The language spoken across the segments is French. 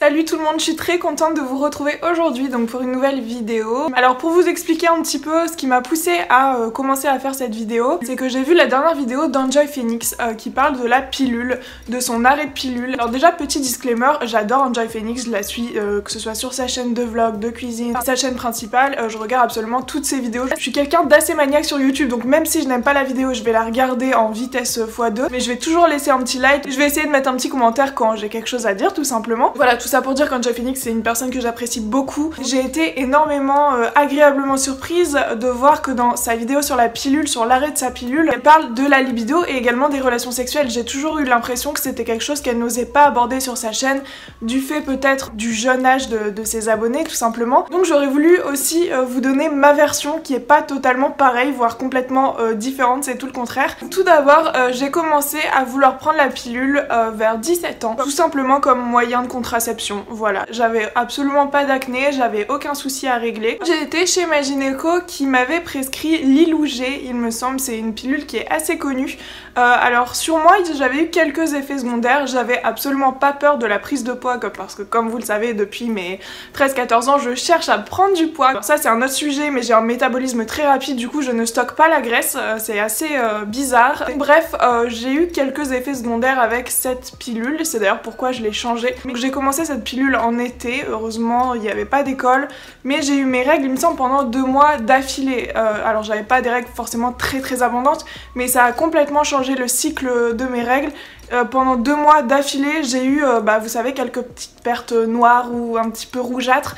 Salut tout le monde, je suis très contente de vous retrouver aujourd'hui donc pour une nouvelle vidéo. Alors pour vous expliquer un petit peu ce qui m'a poussée à commencer à faire cette vidéo, c'est que j'ai vu la dernière vidéo d'Enjoy Phoenix qui parle de la pilule, de son arrêt de pilule. Alors déjà petit disclaimer, j'adore Enjoy Phoenix, je la suis que ce soit sur sa chaîne de vlog, de cuisine, sa chaîne principale, je regarde absolument toutes ses vidéos. Je suis quelqu'un d'assez maniaque sur YouTube, donc même si je n'aime pas la vidéo, je vais la regarder en vitesse x2, mais je vais toujours laisser un petit like, je vais essayer de mettre un petit commentaire quand j'ai quelque chose à dire tout simplement. Voilà, tout ça pour dire qu'Enjoy Phoenix c'est une personne que j'apprécie beaucoup. J'ai été énormément agréablement surprise de voir que dans sa vidéo sur la pilule, sur l'arrêt de sa pilule, elle parle de la libido et également des relations sexuelles. J'ai toujours eu l'impression que c'était quelque chose qu'elle n'osait pas aborder sur sa chaîne, du fait peut-être du jeune âge de ses abonnés tout simplement. Donc j'aurais voulu aussi vous donner ma version qui est pas totalement pareille, voire complètement différente, c'est tout le contraire. Tout d'abord, j'ai commencé à vouloir prendre la pilule vers 17 ans, tout simplement comme moyen de contraception. Voilà, j'avais absolument pas d'acné, j'avais aucun souci à régler. J'ai été chez ma gynéco qui m'avait prescrit l'Ilou-G, il me semble, c'est une pilule qui est assez connue. Alors sur moi, j'avais eu quelques effets secondaires, j'avais absolument pas peur de la prise de poids parce que comme vous le savez, depuis mes 13-14 ans, je cherche à prendre du poids. Alors ça c'est un autre sujet, mais j'ai un métabolisme très rapide, du coup je ne stocke pas la graisse, c'est assez bizarre. Bref, j'ai eu quelques effets secondaires avec cette pilule, c'est d'ailleurs pourquoi je l'ai changée. Donc j'ai commencé cette pilule en été, heureusement il n'y avait pas d'école, mais j'ai eu mes règles il me semble pendant 2 mois d'affilée. Alors j'avais pas des règles forcément très abondantes, mais ça a complètement changé le cycle de mes règles. Pendant 2 mois d'affilée, j'ai eu, vous savez, quelques petites pertes noires ou un petit peu rougeâtres.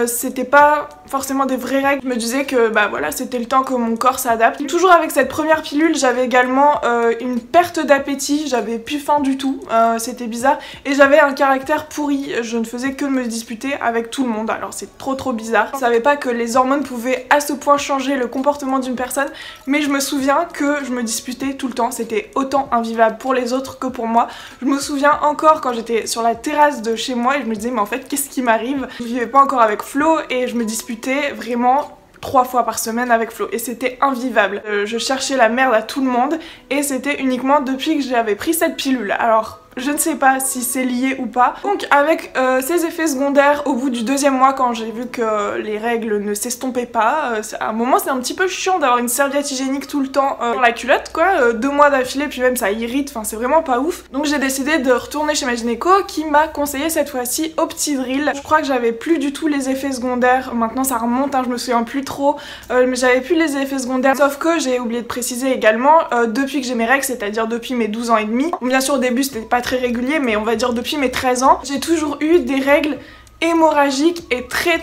C'était pas forcément des vraies règles. Je me disais que voilà, c'était le temps que mon corps s'adapte. Toujours avec cette première pilule, j'avais également une perte d'appétit. J'avais plus faim du tout. C'était bizarre. Et j'avais un caractère pourri. Je ne faisais que me disputer avec tout le monde. Alors c'est trop bizarre. Je savais pas que les hormones pouvaient à ce point changer le comportement d'une personne. Mais je me souviens que je me disputais tout le temps. C'était autant invivable pour les autres que pour moi. Je me souviens encore quand j'étais sur la terrasse de chez moi et je me disais mais en fait qu'est-ce qui m'arrive? Je vivais pas encore avec Flo et je me disputais vraiment 3 fois par semaine avec Flo et c'était invivable. Je cherchais la merde à tout le monde et c'était uniquement depuis que j'avais pris cette pilule. Alors je ne sais pas si c'est lié ou pas. Donc avec ces effets secondaires au bout du 2e mois, quand j'ai vu que les règles ne s'estompaient pas, à un moment c'est un petit peu chiant d'avoir une serviette hygiénique tout le temps dans la culotte quoi, 2 mois d'affilée puis même ça irrite, enfin c'est vraiment pas ouf. Donc j'ai décidé de retourner chez ma gynéco qui m'a conseillé cette fois-ci Optidril. Je crois que j'avais plus du tout les effets secondaires, maintenant ça remonte, hein, je me souviens plus trop, mais j'avais plus les effets secondaires, sauf que j'ai oublié de préciser également, depuis que j'ai mes règles, c'est-à-dire depuis mes 12 ans et demi, bien sûr au début c'était pas très régulier, mais on va dire depuis mes 13 ans, j'ai toujours eu des règles hémorragiques et très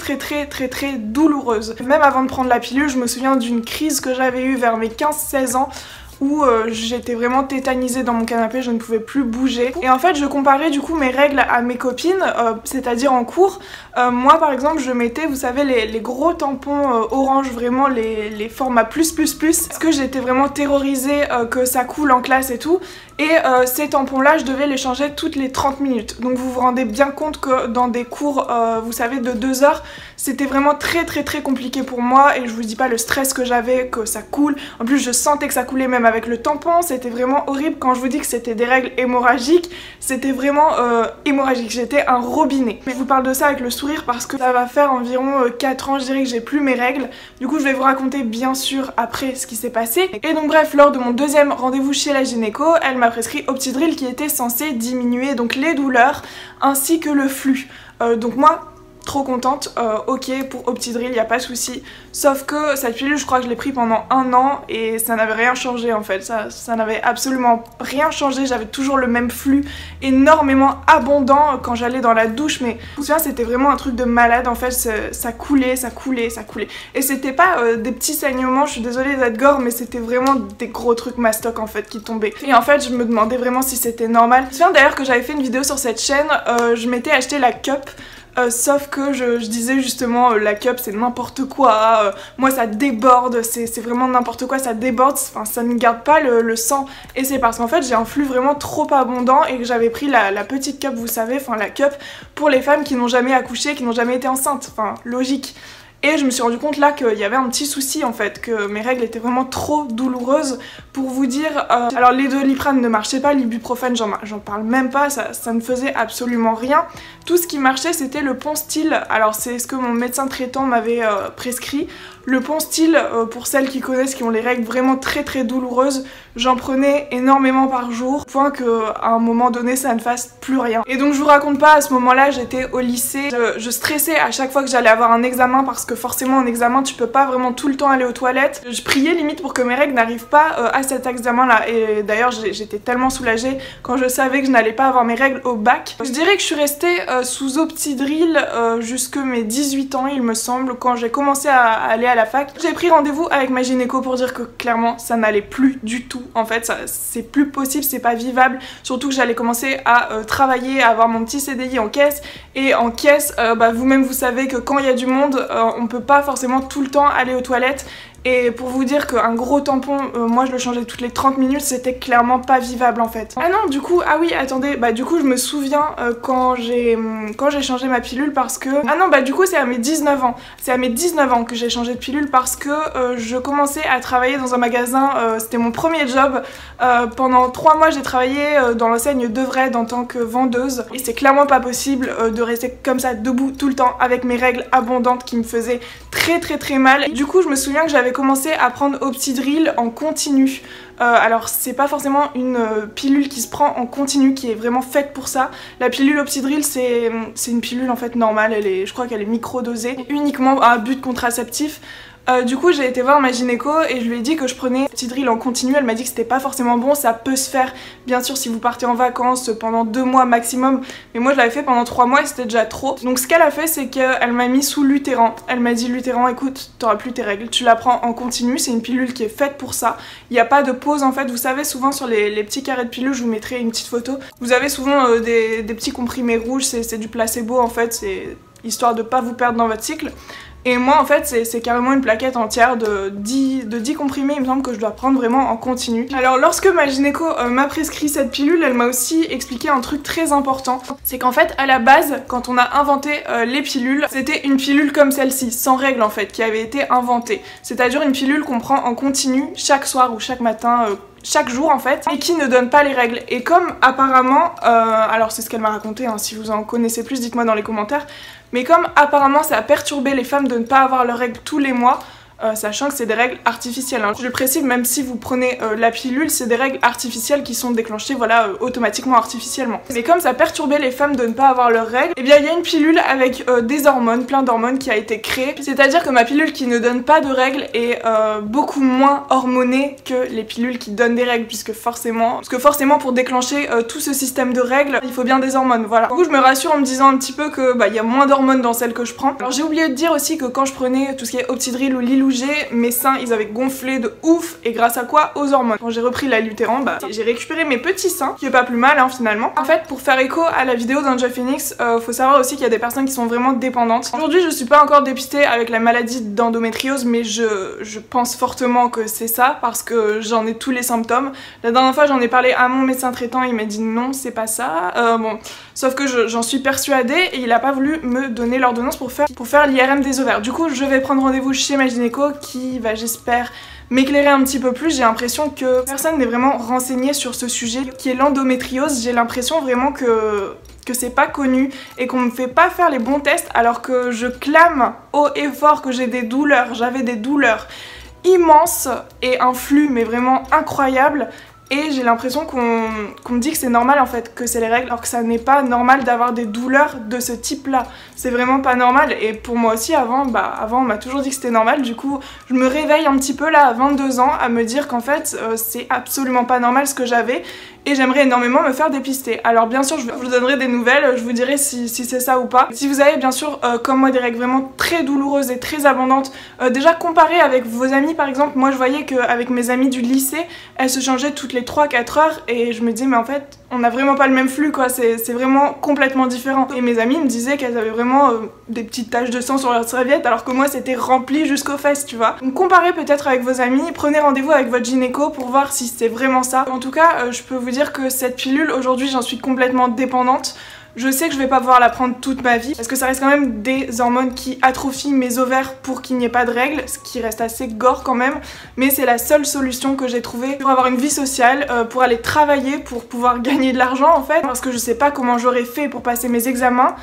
douloureuses. Même avant de prendre la pilule, je me souviens d'une crise que j'avais eue vers mes 15-16 ans où j'étais vraiment tétanisée dans mon canapé, je ne pouvais plus bouger. Et en fait je comparais du coup mes règles à mes copines, c'est-à-dire en cours. Moi par exemple je mettais, vous savez, les gros tampons orange, vraiment les formats plus parce que j'étais vraiment terrorisée que ça coule en classe et tout. Et ces tampons là je devais les changer toutes les 30 minutes. Donc vous vous rendez bien compte que dans des cours vous savez de 2 heures, c'était vraiment très compliqué pour moi. Et je vous dis pas le stress que j'avais, que ça coule. En plus je sentais que ça coulait même avec le tampon, c'était vraiment horrible. Quand je vous dis que c'était des règles hémorragiques, c'était vraiment hémorragique, j'étais un robinet. Mais je vous parle de ça avec le sourire parce que ça va faire environ 4 ans je dirais que j'ai plus mes règles. Du coup je vais vous raconter bien sûr après ce qui s'est passé. Et donc bref, lors de mon 2e rendez-vous chez la gynéco, elle m'a prescrit Optidril qui était censé diminuer donc les douleurs ainsi que le flux. Donc moi trop contente, ok pour Optidril, y a pas de souci. Sauf que cette pilule, je crois que je l'ai pris pendant 1 an et ça n'avait rien changé en fait. Ça n'avait absolument rien changé. J'avais toujours le même flux énormément abondant quand j'allais dans la douche. Mais je me souviens, c'était vraiment un truc de malade en fait. Ça coulait. Et c'était pas des petits saignements, je suis désolée d'être gore, mais c'était vraiment des gros trucs mastoc en fait qui tombaient. Et en fait, je me demandais vraiment si c'était normal. Je me souviens d'ailleurs que j'avais fait une vidéo sur cette chaîne, je m'étais acheté la cup. Sauf que je disais justement la cup c'est n'importe quoi, moi ça déborde, c'est vraiment n'importe quoi, ça déborde, enfin ça ne garde pas le sang. Et c'est parce qu'en fait j'ai un flux vraiment trop abondant et que j'avais pris la petite cup, vous savez, enfin la cup pour les femmes qui n'ont jamais accouché, qui n'ont jamais été enceintes, enfin logique. Et je me suis rendu compte là qu'il y avait un petit souci en fait, que mes règles étaient vraiment trop douloureuses. Pour vous dire, alors les Doliprane ne marchaient pas, l'ibuprofène j'en parle même pas, ça ne faisait absolument rien. Tout ce qui marchait c'était le Ponstil, alors c'est ce que mon médecin traitant m'avait prescrit. Le Ponstil, pour celles qui connaissent, qui ont les règles vraiment très douloureuses, j'en prenais énormément par jour, au point qu'à un moment donné ça ne fasse plus rien. Et donc je vous raconte pas, à ce moment-là j'étais au lycée, je stressais à chaque fois que j'allais avoir un examen, parce que forcément en examen tu peux pas vraiment tout le temps aller aux toilettes. Je priais limite pour que mes règles n'arrivent pas à cet examen-là, et d'ailleurs j'étais tellement soulagée quand je savais que je n'allais pas avoir mes règles au bac. Je dirais que je suis restée sous Optidryl jusque mes 18 ans il me semble, quand j'ai commencé à aller à la fac. J'ai pris rendez-vous avec ma gynéco pour dire que clairement ça n'allait plus du tout. En fait c'est plus possible, c'est pas vivable, surtout que j'allais commencer à travailler, à avoir mon petit CDI en caisse, et en caisse vous-même vous savez que quand il y a du monde on peut pas forcément tout le temps aller aux toilettes. Et pour vous dire qu'un gros tampon, moi je le changeais toutes les 30 minutes, c'était clairement pas vivable en fait. Ah non, du coup, ah oui, attendez, du coup je me souviens quand j'ai changé ma pilule, parce que... Ah non, du coup c'est à mes 19 ans. C'est à mes 19 ans que j'ai changé de pilule, parce que je commençais à travailler dans un magasin, c'était mon premier job. Pendant 3 mois j'ai travaillé dans l'enseigne d'Evred en tant que vendeuse, et c'est clairement pas possible de rester comme ça debout tout le temps avec mes règles abondantes qui me faisaient très mal. Et du coup je me souviens que j'avais commencé à prendre Optidryl en continu. Alors c'est pas forcément une pilule qui se prend en continu qui est vraiment faite pour ça. La pilule Optidryl c'est une pilule en fait normale, je crois qu'elle est micro-dosée, uniquement à but contraceptif. Du coup j'ai été voir ma gynéco et je lui ai dit que je prenais Optidryl en continu. Elle m'a dit que c'était pas forcément bon, ça peut se faire bien sûr si vous partez en vacances pendant 2 mois maximum, mais moi je l'avais fait pendant 3 mois et c'était déjà trop. Donc ce qu'elle a fait c'est qu'elle m'a mis sous Luthéran. Elle m'a dit Luthéran, écoute, t'auras plus tes règles, tu la prends en continu, c'est une pilule qui est faite pour ça. Il n'y a pas de pause en fait, vous savez souvent sur les petits carrés de pilule, je vous mettrai une petite photo, vous avez souvent des petits comprimés rouges, c'est du placebo en fait, c'est histoire de pas vous perdre dans votre cycle. Et moi en fait c'est carrément une plaquette entière de 10 comprimés, il me semble, que je dois prendre vraiment en continu. Alors lorsque ma gynéco m'a prescrit cette pilule, elle m'a aussi expliqué un truc très important. C'est qu'en fait à la base, quand on a inventé les pilules, c'était une pilule comme celle-ci, sans règles en fait, qui avait été inventée. C'est-à-dire une pilule qu'on prend en continu chaque soir ou chaque matin, chaque jour en fait, et qui ne donne pas les règles. Et comme apparemment, alors c'est ce qu'elle m'a raconté, hein, si vous en connaissez plus dites-moi dans les commentaires, mais comme apparemment ça a perturbé les femmes de ne pas avoir leurs règles tous les mois, sachant que c'est des règles artificielles, hein. Je le précise, même si vous prenez la pilule, c'est des règles artificielles qui sont déclenchées voilà, automatiquement, artificiellement. Mais comme ça perturbait les femmes de ne pas avoir leurs règles, et bien il y a une pilule avec des hormones, plein d'hormones qui a été créée. C'est-à-dire que ma pilule qui ne donne pas de règles est beaucoup moins hormonée que les pilules qui donnent des règles, puisque forcément pour déclencher tout ce système de règles, il faut bien des hormones, voilà. Du coup je me rassure en me disant un petit peu que il y a moins d'hormones dans celles que je prends. Alors j'ai oublié de dire aussi que quand je prenais tout ce qui est Optidryl ou Lilou, mes seins ils avaient gonflé de ouf, et grâce à quoi? Aux hormones. Quand j'ai repris la Luthéran, j'ai récupéré mes petits seins, qui est pas plus mal hein, finalement. En fait, pour faire écho à la vidéo d'Enjoy Phoenix, faut savoir aussi qu'il y a des personnes qui sont vraiment dépendantes. Aujourd'hui je suis pas encore dépistée avec la maladie d'endométriose, mais je pense fortement que c'est ça, parce que j'en ai tous les symptômes. La dernière fois j'en ai parlé à mon médecin traitant, il m'a dit non c'est pas ça, bon, sauf que j'en suis persuadée et il a pas voulu me donner l'ordonnance pour faire l'IRM des ovaires. Du coup je vais prendre rendez-vous chez ma gynéco qui va, j'espère, m'éclairer un petit peu plus. J'ai l'impression que personne n'est vraiment renseigné sur ce sujet qui est l'endométriose. J'ai l'impression vraiment que c'est pas connu et qu'on me fait pas faire les bons tests, alors que je clame haut et fort que j'ai des douleurs. J'avais des douleurs immenses et un flux mais vraiment incroyable. Et j'ai l'impression qu'on me dit que c'est normal en fait, que c'est les règles, alors que ça n'est pas normal d'avoir des douleurs de ce type là. C'est vraiment pas normal, et pour moi aussi avant on m'a toujours dit que c'était normal. Du coup je me réveille un petit peu là à 22 ans à me dire qu'en fait c'est absolument pas normal ce que j'avais, et j'aimerais énormément me faire dépister. Alors bien sûr je vous donnerai des nouvelles, je vous dirai si c'est ça ou pas. Si vous avez bien sûr comme moi des règles vraiment très douloureuses et très abondantes, déjà comparé avec vos amis par exemple, moi je voyais qu'avec mes amies du lycée, elles se changeaient toutes les 3-4 heures, et je me disais mais en fait on n'a vraiment pas le même flux quoi, c'est vraiment complètement différent. Et mes amies me disaient qu'elles avaient vraiment des petites taches de sang sur leurs serviettes, alors que moi c'était rempli jusqu'aux fesses, tu vois. Donc comparez peut-être avec vos amis, prenez rendez-vous avec votre gynéco pour voir si c'est vraiment ça. En tout cas je peux vous dire que cette pilule aujourd'hui j'en suis complètement dépendante. Je sais que je vais pas pouvoir la prendre toute ma vie parce que ça reste quand même des hormones qui atrophient mes ovaires pour qu'il n'y ait pas de règles, ce qui reste assez gore quand même, mais c'est la seule solution que j'ai trouvée pour avoir une vie sociale, pour aller travailler, pour pouvoir gagner de l'argent en fait, parce que je sais pas comment j'aurais fait pour passer mes examens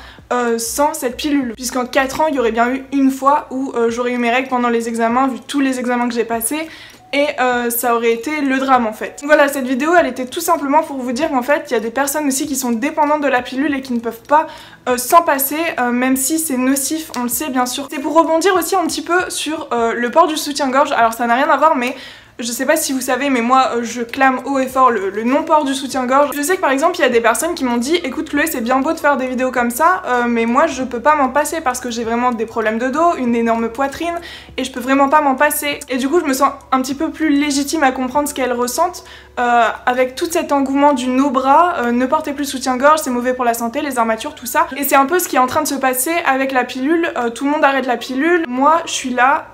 sans cette pilule, puisqu'en 4 ans il y aurait bien eu une fois où j'aurais eu mes règles pendant les examens, vu tous les examens que j'ai passés, et ça aurait été le drame en fait. Voilà, cette vidéo elle était tout simplement pour vous dire qu'en fait il y a des personnes aussi qui sont dépendantes de la pilule et qui ne peuvent pas s'en passer, même si c'est nocif, on le sait bien sûr. C'est pour rebondir aussi un petit peu sur le port du soutien-gorge, alors ça n'a rien à voir mais je sais pas si vous savez mais moi je clame haut et fort le non-port du soutien-gorge. Je sais que par exemple il y a des personnes qui m'ont dit écoute Chloé c'est bien beau de faire des vidéos comme ça mais moi je peux pas m'en passer parce que j'ai vraiment des problèmes de dos, une énorme poitrine et je peux vraiment pas m'en passer. Et du coup je me sens un petit peu plus légitime à comprendre ce qu'elles ressentent avec tout cet engouement du no-bras, ne portez plus soutien-gorge, c'est mauvais pour la santé, les armatures, tout ça. Et c'est un peu ce qui est en train de se passer avec la pilule, tout le monde arrête la pilule. Moi je suis là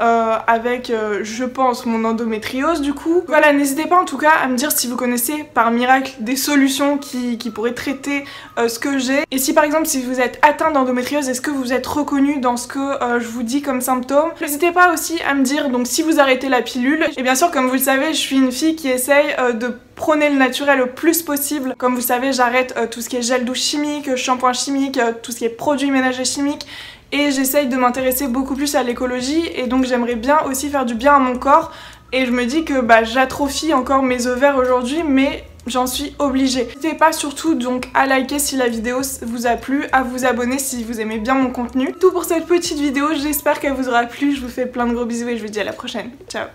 avec je pense mon endométriose du coup. Voilà, n'hésitez pas en tout cas à me dire si vous connaissez par miracle des solutions qui pourraient traiter ce que j'ai. Et si par exemple si vous êtes atteint d'endométriose, est-ce que vous êtes reconnu dans ce que je vous dis comme symptômes? N'hésitez pas aussi à me dire donc si vous arrêtez la pilule. Et bien sûr comme vous le savez je suis une fille qui essaye de prôner le naturel le plus possible. Comme vous savez j'arrête tout ce qui est gel douche chimique, shampoing chimique, tout ce qui est produits ménagers chimiques. Et j'essaye de m'intéresser beaucoup plus à l'écologie et donc j'aimerais bien aussi faire du bien à mon corps. Et je me dis que j'atrophie encore mes ovaires aujourd'hui, mais j'en suis obligée. N'hésitez pas surtout donc à liker si la vidéo vous a plu, à vous abonner si vous aimez bien mon contenu. Tout pour cette petite vidéo, j'espère qu'elle vous aura plu, je vous fais plein de gros bisous et je vous dis à la prochaine. Ciao.